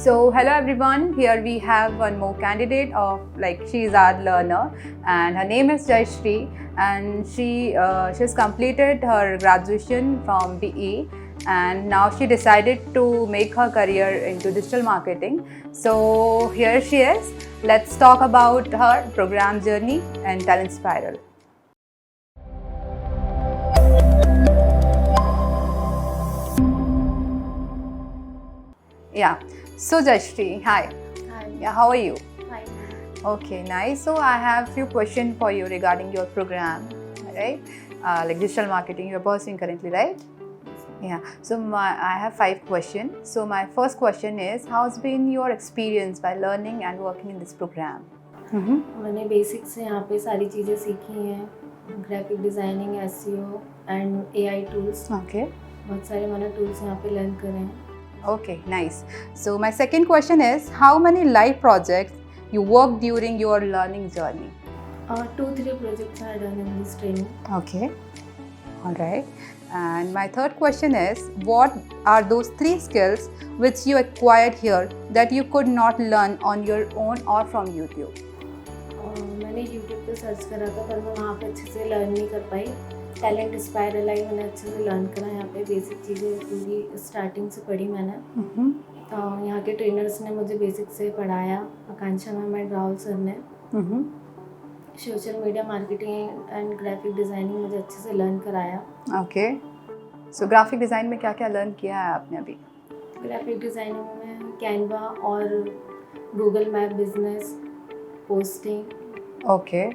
So hello everyone, here we have one more candidate of she is our learner and her name is Jayashree and she has completed her graduation from BE and now she decided to make her career into digital marketing. So here she is. Let's talk about her program journey and talent spiral. Yeah. So Jayashree, hi. Hi. Yeah, how are you? Fine. Okay, nice. So I have few questions for you regarding your program, right? Like digital marketing you're pursuing currently, right? Yeah. So I have 5 questions. So my first question is, how's been your experience by learning and working in this program? मैंने basic से यहाँ पे सारी चीज़ें सीखी हैं, graphic designing, SEO and AI tools. Okay. बहुत सारे मैंने टूल्स यहाँ पे लर्न करे हैं। Okay, nice. So my second question is, how many live projects you worked during your learning journey? 2-3 projects are done in this training. Okay. All right. And my third question is, what are those 3 skills which you acquired here that you could not learn on your own or from YouTube? मैंने YouTube पे search करा था पर मैं वहाँ पे अच्छे से लर्न नहीं कर पाई। टैलेंट स्पायरल आई मैंने अच्छे से लर्न करा, यहाँ पे बेसिक चीज़ें पूरी स्टार्टिंग से पढ़ी मैंने। यहाँ के ट्रेनर्स ने मुझे बेसिक से पढ़ाया, आकांक्षा मैम एंड राहुल सर ने। Social media marketing and graphic designing मुझे अच्छे से लर्न कराया। ओके। सो ग्राफिक डिज़ाइन में क्या क्या लर्न किया है आपने अभी? ग्राफिक डिज़ाइनिंग में कैनवा और Google map business, posting. Okay.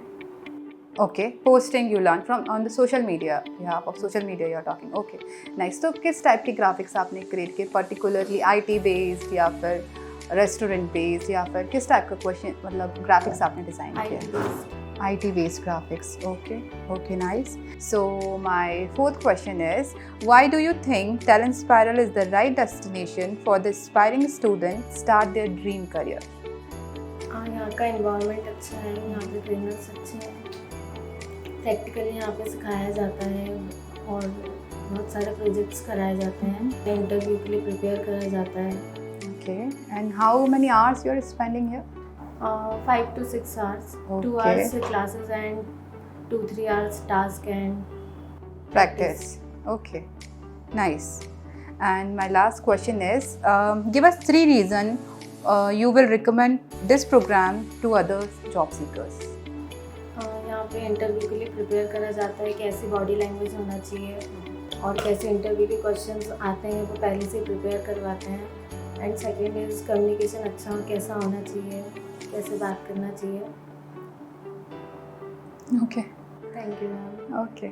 Okay. Posting you learn from on the social media. Yeah, of social media you're talking. Okay. Nice. तो किस टाइप की ग्राफिक्स आपने क्रिएट किए, पर्टिकुलरली IT बेस्ड या फिर restaurant based या फिर किस टाइप का क्वेश्चन मतलब ग्राफिक्स आपने डिज़ाइन किया? IT based graphics. Okay. Okay, nice. So my fourth question is, why do you think Talent Spiral is the right destination for the aspiring student start their dream career? यहाँ का environment अच्छा है, यहाँ पे trainers अच्छे हैं, practically यहाँ पे सिखाया जाता है और बहुत सारे प्रोजेक्ट्स कराए जाते हैं, इंटरव्यू के लिए प्रिपेयर करा जाता है। Okay. And how many hours you are spending here? 5 to 6 hours. Okay. 2 hours से classes and 2-3 hours task and Practice. Okay. Nice. And my last question is, give us 3 reasons you will recommend this program to other job seekers. यहाँ पे interview के लिए prepare करा जाता है, कैसी body language होना चाहिए और कैसे इंटरव्यू के क्वेश्चंस आते हैं वो पहले से प्रिपेयर करवाते हैं। एंड सेकेंड इज कम्युनिकेशन अच्छा कैसा होना चाहिए, कैसे बात करना चाहिए। Okay. Thank you ma'am. Okay.